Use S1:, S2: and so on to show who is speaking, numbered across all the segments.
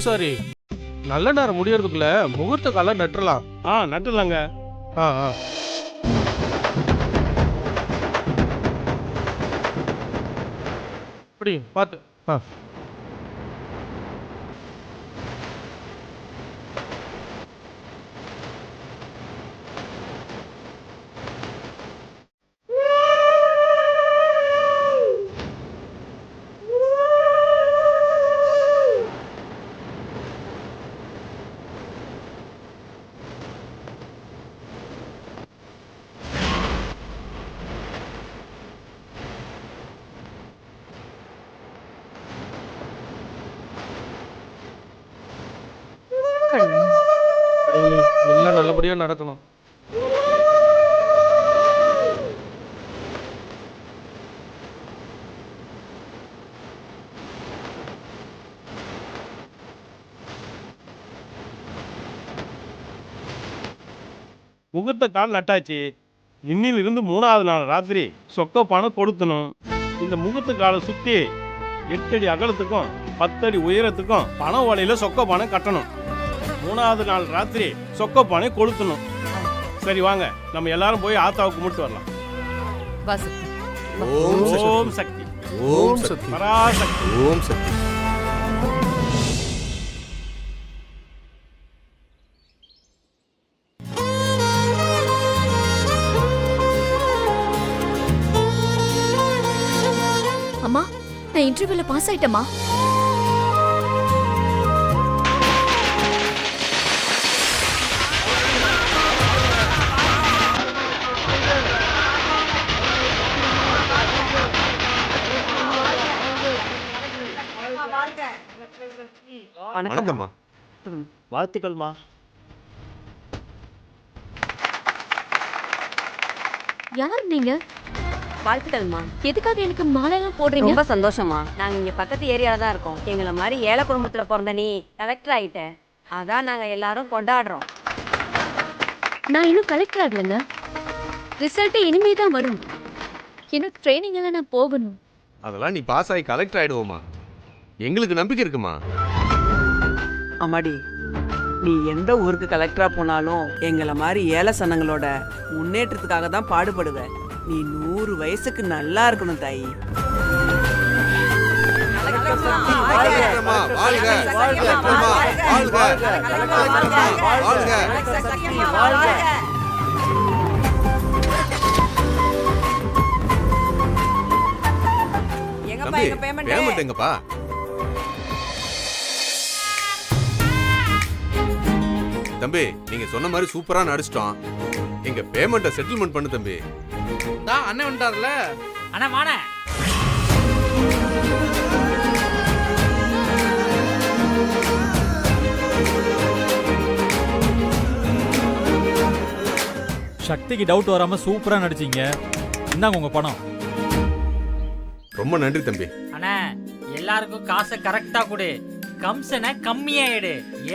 S1: பூசாரி, நல்ல நேரம் முடியறதுக்குள்ள முகூர்த்த காலம் நட்டுறலாம்.
S2: நட்டுலாங்க.
S1: ஆ ஆ இப்படி பார்த்து. எல்லாம் நல்லபடியா நடக்கணும்.
S2: முகூர்த்த கால் நட்டாச்சு. இன்னிலிருந்து 3வது நாள் ராத்திரி சொக்க பணம் கொடுத்தணும். இந்த முகூர்த்த காலை சுற்றி 8 அடி அகலத்துக்கும் 10 அடி உயரத்துக்கும் பண ஓலையில் சொக்க பணம் கட்டணும். 3வது நாள் ராத்திரி சொக்க பானை கொளுத்தணும். சரி வாங்க, நம்ம எல்லாரும் போய் ஆத்தாவை கும்பிட்டு வரலாம். ஓம் சக்தி,
S3: ஓம் சக்தி,
S2: பராசக்தி,
S3: ஓம் சக்தி.
S4: அம்மா, நான் இன்டர்வியூல பாஸ் ஆயிட்டேமா.
S3: வணக்கம்மா.
S5: வாழ்த்துக்கள்மா.
S4: யார் நீங்க?
S6: வாழ்த்துக்கள்மா.
S4: எதுக்காக எனக்கு மாலைலாம் போடுறீங்க?
S6: ரொம்ப சந்தோஷமா. நாங்க இங்க பக்கத்து ஏரியால தான் இருக்கோம். எங்களை மாதிரி ஏழை குடும்பத்துல பிறந்த நீ கலெக்டர் ஆயிட்ட, அதான் நாங்க எல்லாரும் கொண்டாடுறோம்.
S4: நான் இன்னும் கலெக்டர் ஆகலங்க. ரிசல்ட் இனிமே தான் வரும். எனக்கு ட்ரைனிங் எல்லாம் நான் போகணும்.
S3: அதெல்லாம் நீ பாஸ் ஆகி கலெக்டர் ஆயிடுவோமா, எங்களுக்கு நம்பிக்கை இருக்குமா.
S7: அம்மாடி, நீ எந்த ஊருக்கு கலெக்டரா போனாலும் எங்களை மாதிரி ஏழை சனங்களோட முன்னேற்றத்துக்காக தான் பாடுபடுவ. நீ 100 வயசுக்கு நல்லா இருக்கணும் தாயி.
S3: பேமெண்ட் எங்கப்பா? தம்பி, நீங்க சொன்ன மாதிரி சூப்பரா நடிச்சிட்டோம். எங்க பேமெண்ட்டை செட்டில்மெண்ட் பண்ணு தம்பி.
S1: தான் அண்ணன் வந்துட்டார்ல.
S5: அண்ணா வாணே.
S8: சக்திக்கு டவுட் வராம சூப்பரா நடிச்சீங்க. இந்தாங்க உங்க பணம்.
S3: ரொம்ப நன்றி தம்பி.
S5: அண்ணா, எல்லாருக்கும் காசை கரெக்டா கொடு. கம்சனை கம்மியாயிடு,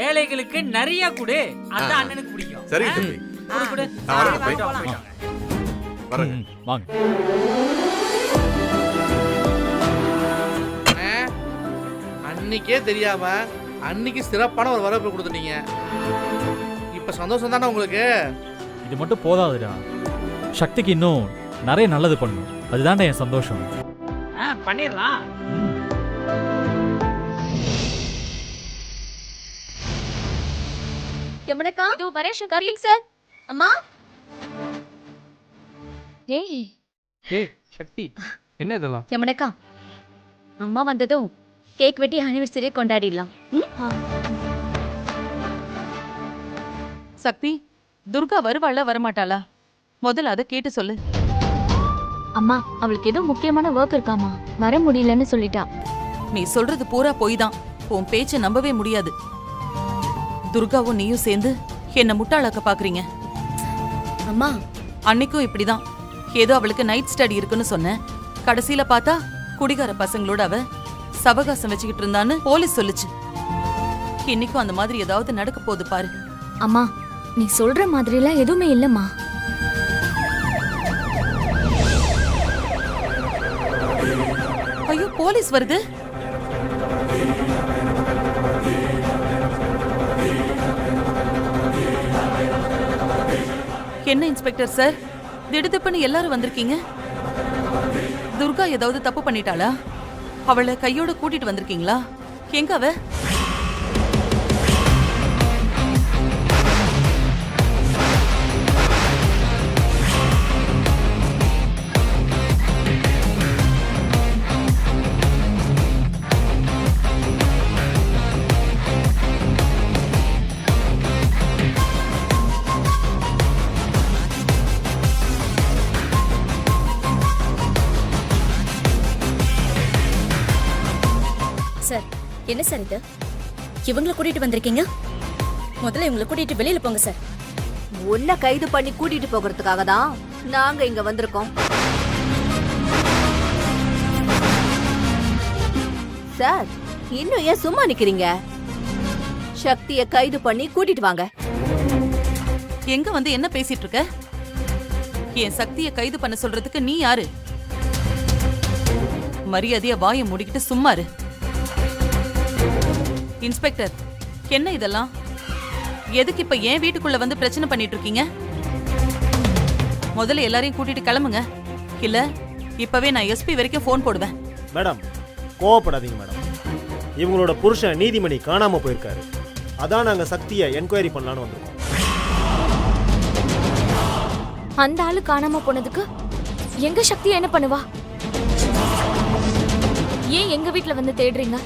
S5: ஏழைகளுக்கு நிறைய கொடு. அதான் அண்ணனுக்கு பிடிக்கும்.
S3: சரி தம்பி.
S5: கொடு.
S3: வரேங்க.
S8: வாங்க.
S1: அன்னைக்கே தெரியாம அன்னைக்கு சிறப்பான ஒரு வரவேற்பு கொடுத்துட்டீங்க. இப்ப சந்தோஷம் தானே உங்களுக்கு?
S8: இது மட்டும் போதாதுடா, சக்திக்கு இன்னும் நிறைய நல்லது பண்ணும். அதுதான்டா என் சந்தோஷம்.
S5: பண்ணிடலாம்.
S4: யமுனக்கா, இது வரேன் டார்லிங் சார். அம்மா. ஏய்
S1: ஏய் சக்தி, என்ன இதெல்லாம்?
S4: யமுனக்கா, அம்மா வந்ததும் கேக் வெட்டி ஆனிவர்சரி கொண்டாடிடலாம்.
S9: சக்தி, துர்கா வருவாளா வரமாட்டாளா? முதல்ல அதை கேட்டு சொல்லு.
S4: அம்மா, அவளுக்கு ஏதோ முக்கியமான ஒர்க் இருக்காமா, வர முடியலன்னு சொல்லிட்டா.
S9: நீ சொல்றது பூரா பொய் தான். உன் பேச்ச நம்பவே முடியாது. துர்காவும் நீயும் சேர்ந்து என்ன முட்டாளாக்க பாக்குறீங்க.
S4: அம்மா,
S9: அன்னைக்கும் இப்படிதான். ஏதோ அவளுக்கு நைட் ஸ்டடி இருக்குன்னு சொன்னேன். கடைசியில பார்த்தா குடிகார பசங்களோட அவ சவகாசம் வச்சுக்கிட்டு இருந்தான்னு போலீஸ் சொல்லுச்சு. இன்னைக்கும் அந்த மாதிரி ஏதாவது நடக்க போகுது பாரு.
S4: அம்மா, நீ சொல்ற மாதிரிலாம் எதுவுமே இல்லம்மா.
S9: ஐயோ, போலீஸ் வருது. என்ன இன்ஸ்பெக்டர் சார், திடுதிப்புன்னு எல்லாரும் வந்திருக்கீங்க? துர்கா ஏதாவது தப்பு பண்ணிட்டாளா? அவளை கையோட கூட்டிட்டு வந்திருக்கீங்களா? எங்க அவ?
S4: சார், என்ன சார் இது? இவங்கள கூட்டிட்டு வந்திருக்கீங்க? முதல்ல இவங்களை கூட்டிட்டு வெளியில போங்க சார்.
S6: உன்னை கைது பண்ணி கூட்டிட்டு போகிறதுக்காக தான் நாங்க இங்க வந்திருக்கோம். சார், இன்னும் ஏன் சும்மா நிக்கிறீங்க? சக்தியை கைது பண்ணி கூட்டிட்டு வாங்க.
S9: எங்க வந்து என்ன பேசிட்டு இருக்க? என் சக்தியை கைது பண்ண சொல்றதுக்கு நீ யாரு? மரியாதையா வாயை மூடிக்கிட்டு சும்மா இரு. இன்ஸ்பெக்டர், என்ன இதெல்லாம்? எதுக்கு இப்ப ஏன் வீட்டுக்குள்ள வந்து பிரச்சனை பண்ணிட்டு இருக்கீங்க? முதல்ல எல்லாரையும் கூட்டிட்டு கிளம்புங்க. இல்ல இப்பவே நான் எஸ்பி வரைக்கும் ஃபோன் போடுவேன்.
S10: மேடம், கோவப்படாதீங்க மேடம். இவங்களோட புருஷன் நீதிமணி காணாம போயிருக்காரு. அதான் நாங்க சக்தியை என்கொயரி பண்ணலான்னு வந்திருக்கோம்.
S4: அந்த ஆளு காணாம போனதுக்கு எங்க சக்தி என்ன பண்ணுவா? ஏன் எங்க வீட்ல வந்து தேடுறீங்க?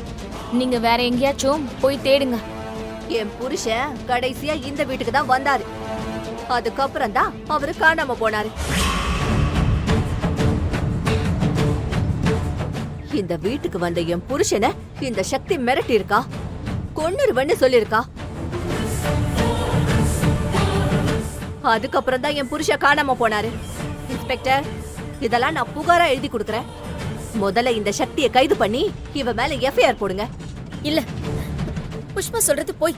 S4: நீங்க வேற எங்கேயாச்சும் போய் தேடுங்க.
S6: என் புருஷன் கடைசியா இந்த வீட்டுக்கு தான் வந்தாரு. அதுக்கப்புறம் தான் அவரு காணாம போனாரு. இந்த வீட்டுக்கு வந்த என் புருஷனை இந்த சக்தி மிரட்டி இருக்கா, கொன்னுருவன்னு சொல்லிருக்கா. அதுக்கப்புறம் தான் என் புருஷன் காணாம போனாரு. இன்ஸ்பெக்டர், இதெல்லாம் நான் புகாரா எழுதி கொடுக்கறேன். முதல்ல இந்த சக்தியை கைது பண்ணி இவ மேல எஃப்ஐஆர் போடுங்க.
S4: இல்ல, புஷ்பா சொல்றது போய்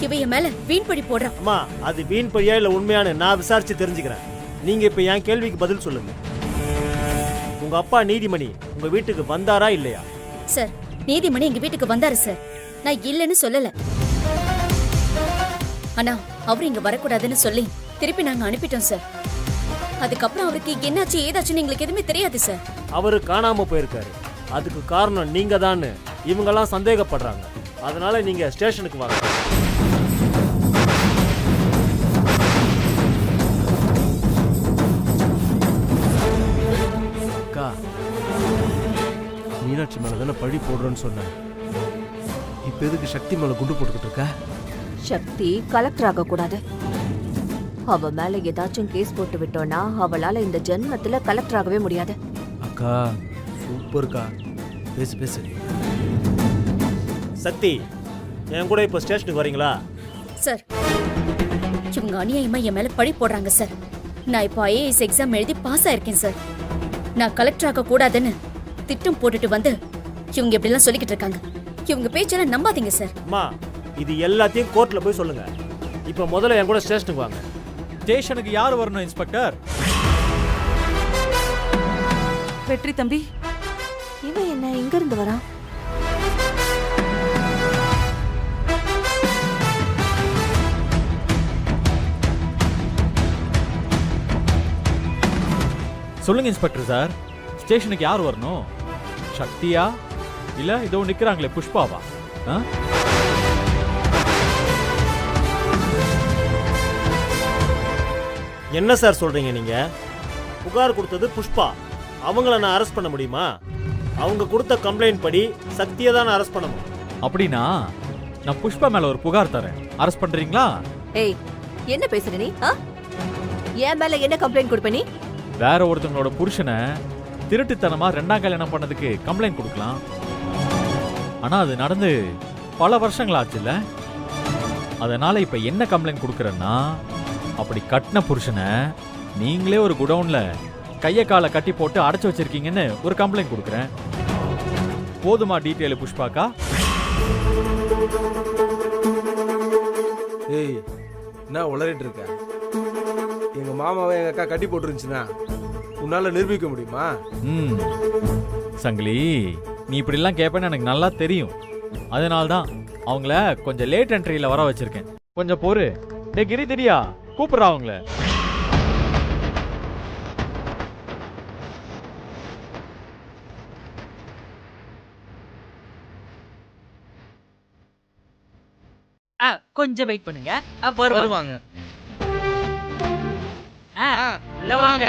S4: இவ என் மேல வீண் பழி போடுறான்.
S10: அம்மா, அது வீண் பழியா இல்ல உண்மையான நான் விசாரிச்சு தெரிஞ்சுக்கிறேன். நீங்க இப்ப என் கேள்விக்கு பதில் சொல்லுங்க. உங்க அப்பா நீதிமணி உங்க வீட்டுக்கு வந்தாரா இல்லையா?
S4: சார், நீதிமணி எங்க வீட்டுக்கு வந்தாரு சார். நான் இல்லைன்னு சொல்லல. ஆனா அவரு இங்க வரக்கூடாதுன்னு சொல்லி திருப்பி நாங்க அனுப்பிட்டோம் சார். அதுக்கப்புறம் அவருக்கு என்னாச்சு ஏதாச்சுன்னு எங்களுக்கு எதுவுமே தெரியாது சார்.
S10: அவரு காணாம போயிருக்காரு. அதுக்கு காரணம் நீங்க தான் இவங்கெல்லாம் சந்தேகப்படுறாங்க. அதனால நீங்க ஸ்டேஷனுக்கு வாங்க. அக்கா, மீனாட்சி மேல தானே பழி போடுறேன்னு சொன்னேன். இப்ப எதுக்கு சக்தி மேல குண்டு போட்டுக்கிட்டு இருக்க?
S6: சக்தி கலெக்டர் ஆக கூடாது. அவ மேல ஏதாச்சும் கேஸ் போட்டு விட்டோம்னா அவளால இந்த ஜென்மத்துல கலெக்டர் ஆகவே முடியாது.
S10: அக்கா, சூப்பர்க்கா. பேசு பேசு. சக்தி, என் கூட இப்ப ஸ்டேஷனுக்கு வரீங்களா?
S4: சார், இவங்க அநியாயமா என் மேல பழி போடுறாங்க சார். நான் இப்போ ஐஏஎஸ் எக்ஸாம் எழுதி பாஸ் ஆயிருக்கேன் சார். நான் கலெக்டர் ஆக கூடாதுன்னு திட்டம் போட்டுட்டு வந்து இவங்க இப்படி எல்லாம் சொல்லிக்கிட்டு இருக்காங்க. இவங்க பேச்செல்லாம் நம்பாதீங்க சார்.
S10: அம்மா, இது எல்லாத்தையும் கோர்ட்ல போய் சொல்லுங்க. இப்ப முதல்ல என் கூட ஸ்டேஷனுக்கு வாங்க.
S8: ஸ்டேஷனுக்கு யார் வரணும் இன்ஸ்பெக்டர்?
S9: வெற்றி தம்பி,
S6: இவன் என்ன இங்க இருந்து வரான்?
S8: சொல்லுங்க இன்ஸ்பெக்டர் சார், ஸ்டேஷனுக்கு யார் வரணும்? சக்தியா இல்ல இதோ நிக்கிறாங்களே புஷ்பாவா? ஆ?
S10: என்ன சார் சொல்றீங்க நீங்க? புகார் கொடுத்தது புஷ்பா. அவங்கள நான் அரெஸ்ட் பண்ண முடியுமா? அவங்க கொடுத்த கம்ப்ளைண்ட் படி சக்தியை தான் அரெஸ்ட் பண்ணணும்.
S8: அப்படின்னா நான் புஷ்பா மேல ஒரு புகார் தரேன். அரெஸ்ட் பண்றீங்களா?
S6: ஏய், என்ன பேசுற நீ? என் மேல என்ன கம்ப்ளைண்ட் கொடுப்ப நீ?
S8: வேற ஒருத்தவங்களோட புருஷனை திருட்டுத்தனமா ரெண்டாம் கல்யாணம் பண்ணதுக்கு கம்ப்ளைண்ட் கொடுக்கலாம். ஆனா அது நடந்து பல வருஷங்கள் ஆச்சுல்ல. அதனால இப்ப என்ன கம்ப்ளைண்ட் கொடுக்கறேன்னா, அப்படி கட்டின புருஷனை நீங்களே ஒரு குடவுன்ல கைய காலை கட்டி போட்டு அடைச்சு வச்சிருக்கீங்கன்னு ஒரு கம்ப்ளைண்ட் கொடுக்கறேன். போதுமா டீட்டெயில் புஷ்பாக்கா?
S11: ஏய், என்ன உளறிட்டு இருக்க? எங்க மாமாவை எங்க அக்கா கட்டி போட்டுருந்துச்சுன்னா உன்னால நிரூபிக்க முடியுமா?
S8: சங்கிலி, நீ இப்படி எல்லாம் கேட்பேன்னு எனக்கு நல்லா தெரியும். அதனால்தான் அவங்கள கொஞ்சம் லேட் என்ட்ரியில வர வச்சிருக்கேன். கொஞ்சம் பொறு. டே கிரி, தெரியா கூப்பிடுறா அவங்கள.
S5: கொஞ்சம் வெயிட் பண்ணுங்க. வருவாங்க.
S1: வருவாங்க.
S5: உள்ள வாங்க.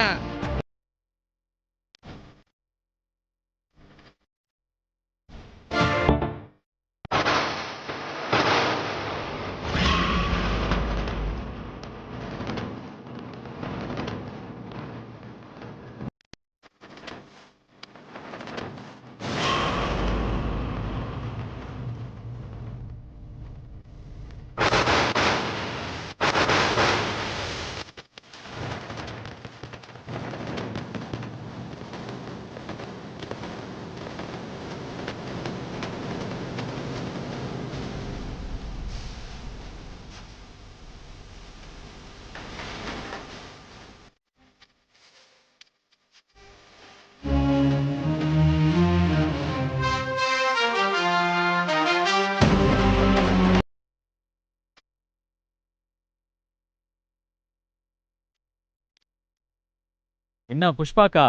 S8: என்ன புஷ்பாக்கா,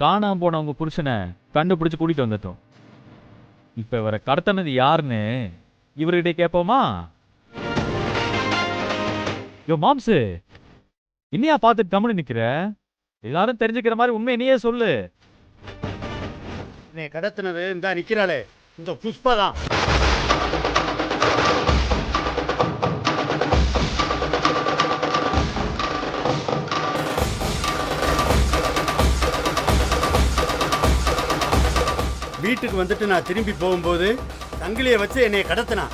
S8: காணாம போன உங்க புருஷனை கண்டுபிடிச்சு கூட்டிட்டு வந்துட்டோம். இப்ப இவரை கடத்தினது யாருன்னு இவர்கிட்ட கேட்போமா? யோ மாம்சு, இன்னையா பார்த்துட்டு கம்முன்னு நிக்கிற? எல்லாரும் தெரிஞ்சுக்கிற மாதிரி உண்மை நீயே சொல்லு.
S10: நீ கடத்தினது இந்த நிக்கிறாளே இந்த புஷ்பா தான். வீட்டுக்கு வந்துட்டு நான் திரும்பி போகும்போது சங்கிலியை வச்சு என்னைய கடத்தினான்.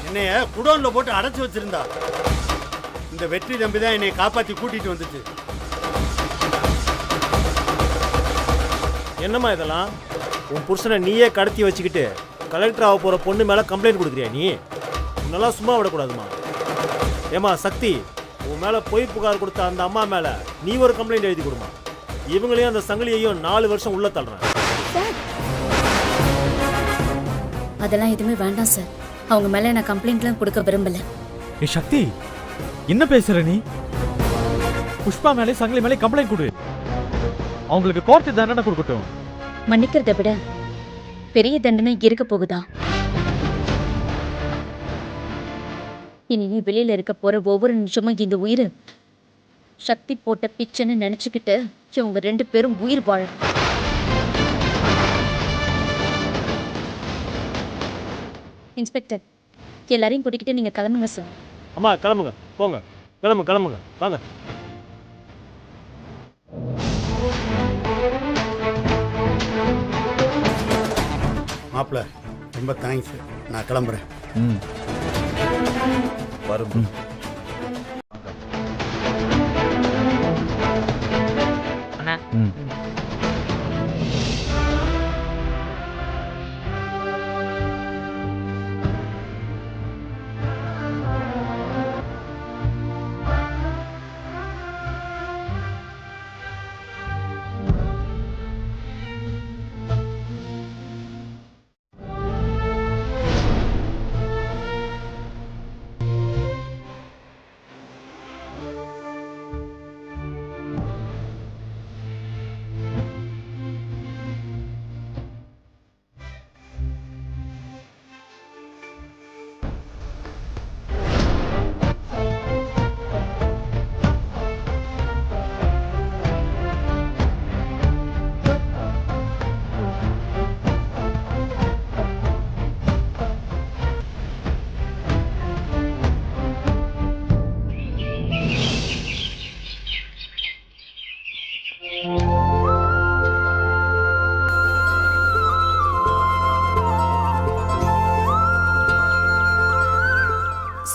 S10: என்னைய குடோன்ல போட்டு அடைச்சு வச்சிருந்தா. இந்த வெற்றி தம்பி தான் என்னைய காப்பாத்தி கூட்டிட்டு வந்துச்சு. என்னம்மா இதெல்லாம்? உன் புருஷனை நீயே கடத்தி வச்சுக்கிட்டு கலெக்டர் ஆக போற பொண்ணு மேல கம்ப்ளைண்ட் கொடுக்குறியா நீ? உன்னெல்லாம் சும்மா விடக்கூடாதுமா. ஏமா சக்தி, உன் மேல பொய் புகார் கொடுத்த அந்த அம்மா மேல நீ ஒரு கம்ப்ளைண்ட் எழுதி கொடுமா. இவங்களையும் அந்த சங்கிலியையும் 4 வருஷம் உள்ள தள்ளுறேன்.
S4: அதெல்லாம் எதுவுமே வேண்டாம் சார். அவங்க மேல நான் கம்ப்ளைண்ட்லாம் கொடுக்க விரும்பல.
S8: ஏ சக்தி, என்ன பேசுற நீ? புஷ்பா மேலே சங்கிலி மேலே கம்ப்ளைண்ட் கொடு. அவங்களுக்கு கோர்ட்டு தண்டனை கொடுக்கட்டும்.
S4: மன்னிக்கிறத விட பெரிய தண்டனை இருக்க போகுதா? இனி நீ வெளியில இருக்க போற ஒவ்வொரு நிமிஷமும் இந்த உயிர் சக்தி போட்ட பிச்சைன்னு நினைச்சுக்கிட்டு இவங்க 2 பேரும் உயிர் வாழும். இன்ஸ்பெக்டர், எல்லாரையும் கூட்டிக்கிட்டு நீங்க கிளம்புங்க சார்.
S10: அம்மா கிளம்புங்க, போங்க, கிளம்புங்க வாங்க. மாப்பிள்ள ரொம்ப தேங்க்ஸ். நான் கிளம்புறேன்.
S8: வரும்.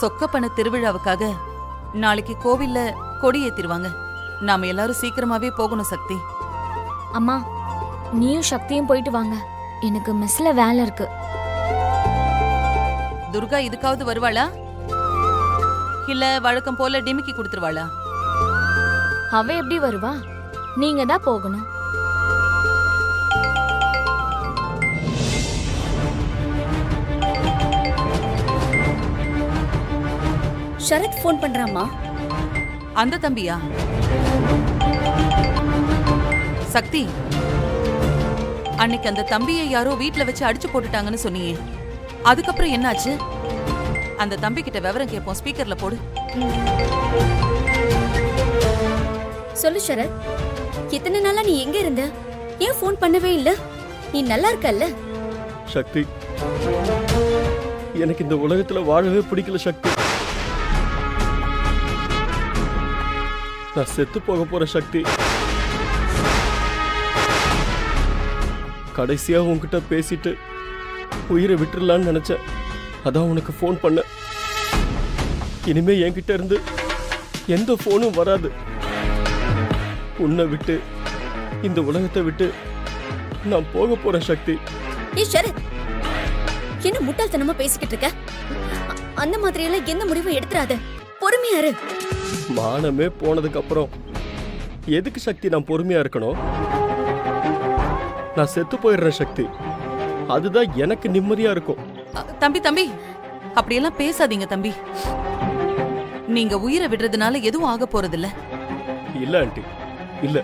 S9: சொக்கப்பன திருவிழாவுக்காக நாளைக்கு கோவில்ல கொடி ஏத்திடுவாங்க. நாம எல்லாரும் சீக்கிரமாவே போகணும் சக்தி.
S12: அம்மா, நீயும் சக்தியும் போயிட்டு வாங்க. எனக்கு மெஸ்ல வேலை இருக்கு.
S9: துர்கா இதுக்காவது வருவாளா? இல்ல வழக்கம் போல டிமிக்கி கொடுத்துருவாளா?
S12: அவ எப்படி வருவா? நீங்க தான் போகணும்.
S4: சரத் ஃபோன் பண்றாமா?
S9: அந்த தம்பியா? சக்தி, அன்னைக்கு அந்த தம்பியை யாரோ வீட்ல வச்சு அடிச்சு போட்டுட்டாங்கன்னு சொன்னியே, அதுக்கப்புறம் என்னாச்சு? அந்த தம்பி கிட்ட விவரம் கேட்போம், ஸ்பீக்கர்ல போடு.
S4: சொல்லு சரத், இத்தனை நாளா நீ எங்க இருந்த? ஏன் ஃபோன் பண்ணவே இல்ல? நீ நல்லா இருக்கல்ல?
S10: சக்தி, எனக்கு இந்த உலகத்துல வாழவே பிடிக்கல சக்தி. நான் செத்து போக போற சக்தி. கடைசியா உன்கிட்ட பேசிட்டு உயிரை விட்டுறலான்னு நினைச்சேன். அதான் உனக்கு ஃபோன் பண்ண. இனிமே என்கிட்ட இருந்து எந்த ஃபோனும் வராது. உன்னை விட்டு, இந்த உலகத்தை விட்டு நான் போக போறேன் சக்தி.
S4: ஏ சரத், என்ன முட்டாள்தனமா பேசிக்கிட்டு இருக்க? அந்த மாதிரி எல்லாம் எந்த முடிவும் எடுத்துறாத. பொறுமையா இரு.
S10: மானமே போனதுக்கு அப்புறம் எதுக்கு சக்தி நான் பொறுமையா இருக்கணும்? நான் செத்து போயிடுறேன் சக்தி. அதுதான் எனக்கு நிம்மதியா இருக்கும்.
S9: தம்பி, அப்படியெல்லாம் பேசாதீங்க தம்பி. நீங்க உயிரை விடுறதுனால எதுவும் ஆக போறதில்ல.
S10: இல்ல ஆண்டி, இல்ல.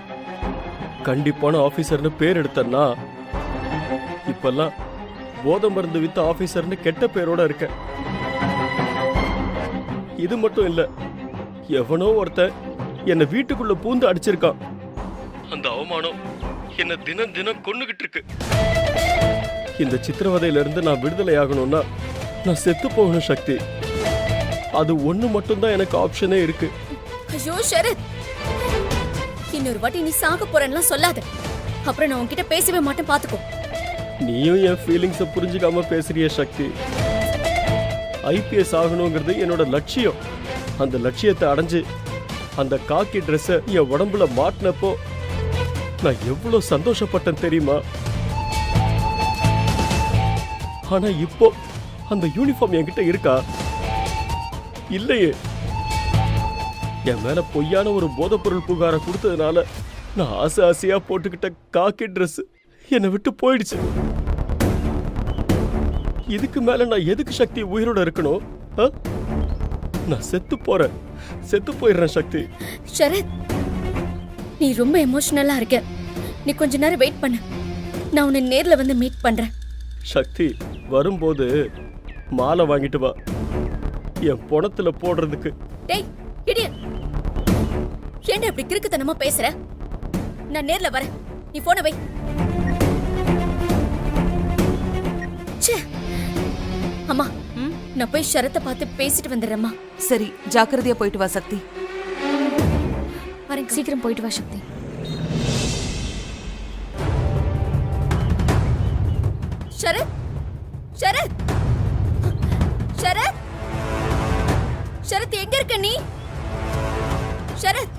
S10: கண்டிப்பான ஆபீசர்னு பேர் எடுத்தன்னா இப்பெல்லாம் போதை மருந்து வித்த ஆபீசர்னு கெட்ட பேரோட இருக்க. இது மட்டும் இல்ல, எவனோ ஒருத்தன் என்ன வீட்டுக்குள்ள பூந்து அடிச்சிருக்கான். அந்த அவமானம் என்ன தினம் தினம் கொன்னுகிட்டு இருக்கு. இந்த சித்திரவதையில இருந்து நான் விடுதலை ஆகணும்னா நான் செத்து போகணும் சக்தி. அது ஒண்ணு மட்டும்தான் எனக்கு ஆப்ஷனே இருக்கு.
S4: ஐயோ சரத், இன்னொரு வாட்டி நீ சாக போறேன்னா சொல்லாத. அப்புறம் நான் உன்கிட்ட பேசவே மாட்டேன், பாத்துக்கோ.
S10: நீயும் என் ஃபீலிங்ஸை புரிஞ்சுக்காம பேசுறிய சக்தி. ஐபிஎஸ் ஆகணுங்கிறது என்னோட லட்சியம். அந்த லட்சியத்தை அடைஞ்சு அந்த காக்கி ட்ரெஸ்ஸை என் உடம்புல மாட்டினப்போ நான் எவ்வளவு சந்தோஷப்பட்டேன் தெரியுமா? ஆனா இப்போ அந்த யூனிஃபார்ம் என்கிட்ட இருக்கா? இல்லையே. என் மேல பொய்யான ஒரு போதைப்பொருள் புகாரை கொடுத்ததுனால நான் ஆசையா போட்டுக்கிட்ட காக்கி ட்ரெஸ் என்னை விட்டு போயிடுச்சு. இதுக்கு மேல நான் எதுக்கு சக்தி உயிரோட இருக்கணும்? நான் செத்து போயிடுறேன் சக்தி.
S4: சரத், நீ ரொம்ப எமோஷனலா இருக்க. நீ கொஞ்ச நேரம் வெயிட் பண்ணு. நான் உன்னை நேர்ல வந்து மீட் பண்றேன்.
S10: சக்தி, வரும்போது மாலை வாங்கிட்டு வா, என் பணத்துல போடுறதுக்கு.
S4: டேய் இடியட், ஏன்டா இப்படி கிறுக்குத்தனமா பேசுற? நான் நேர்ல வரேன், நீ போனை வை. ச்சே. அம்மா, நான் போய் ஷரத்தை பார்த்து பேசிட்டு வந்துடுறேம்மா.
S9: சரி, ஜாக்கிரதையா போயிட்டு வா சக்தி.
S12: வரேன், சீக்கிரம் போயிட்டு வா சக்தி.
S4: ஷரத், ஷரத், ஷரத், ஷரத், எங்க இருக்க நீ? ஷரத்,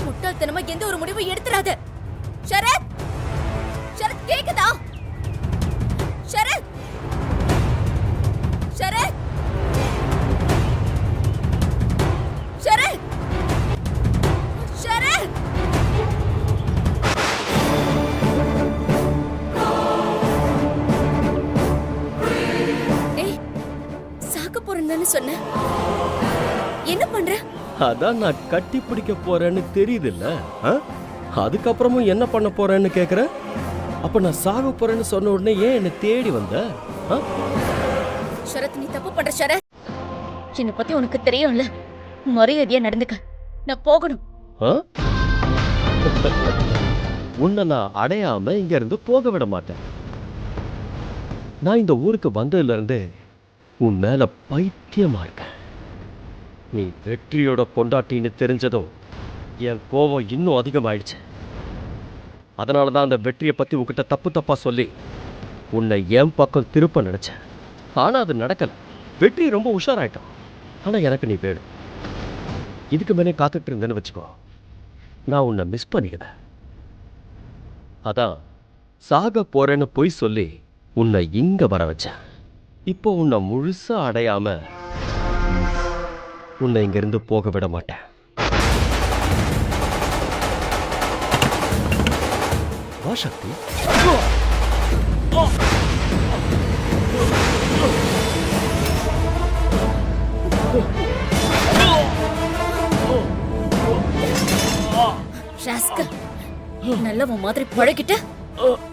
S4: முட்டாள்தனமா எந்த ஒரு முடிவும் எடுத்துறாத. ஷரத், ஷரத், கேக்குதா? ஷரத், ஷரத், ஷரத், ஷரத். சாக்க போறேன்னு சொன்ன, என்ன பண்ற?
S10: அதான் நான் கட்டி பிடிக்க போறேன்னு தெரியுதுல்ல. அதுக்கப்புறமும் என்ன பண்ண போறேன்னு கேக்குற? அப்ப நான் சாக போறேன்னு சொன்ன உடனே ஏன் என்ன தேடி வந்த?
S4: ஷரத், நீ தப்பு பண்ற ஷரத். என்னை பத்தி உனக்கு தெரியும்ல. மரியாதையா நடந்துக்க. நான் போகணும்.
S10: உன்னை நான் அடையாம இங்க இருந்து போக விட மாட்டேன். நான் இந்த ஊருக்கு வந்ததுல இருந்து உன் மேல பைத்தியமா இருக்கேன். நீ வெற்றியோட பொண்டாட்டின்னு தெரிஞ்சதும் என் கோபம் இன்னும் அதிகமாயிடுச்சு. அதனாலதான் அந்த வெற்றியை பத்தி உன்கிட்ட தப்பா சொல்லி உன்னை என் பக்கம் திருப்ப நினைச்சேன். ஆனா அது நடக்கல. வெற்றி ரொம்ப உஷாராயிட்டான். ஆனா எனக்கு நீ வேணும். இதுக்கு மேலே காத்துட்டு இருந்தேன்னு வச்சுக்கோ, நான் உன்னை மிஸ் பண்ணிக்கிறேன். அதான் சாக போறேன்னு பொய் சொல்லி உன்னை இங்க வர வச்சேன். இப்போ உன்னை முழுசா அடையாம உன்னை இங்கிருந்து போக விட மாட்டேன். வா சக்தி.
S4: ராஸ்கல், நல்லவன் மாதிரி பழகிட்ட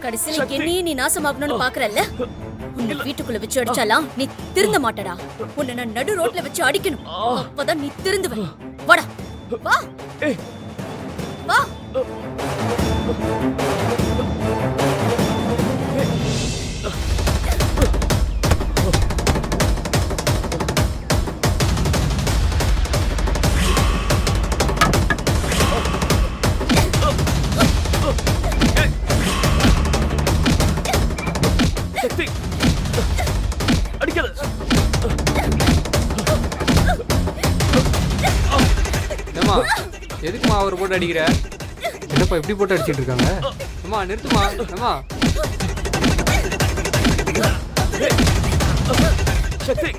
S4: கடைசியில என்னையே நீ நாசமாக்கணும்னு பாக்குறல்ல? உன்னை வீட்டுக்குள்ள வச்சு அடிச்சாலாம் நீ திருந்த மாட்டடா. உன்னை நான் நடு ரோட்ல வச்சு அடிக்கணும், அப்பதான் நீ திருந்துவ. வாடா, வா வா.
S13: ஏமா எதுக்குமா அவர் போட்டு அடிக்கிற? என்னப்பா எப்படி போட்டு அடிச்சிட்டு இருக்காங்க? அம்மா நிறுத்துமா. அம்மா
S10: சக்தி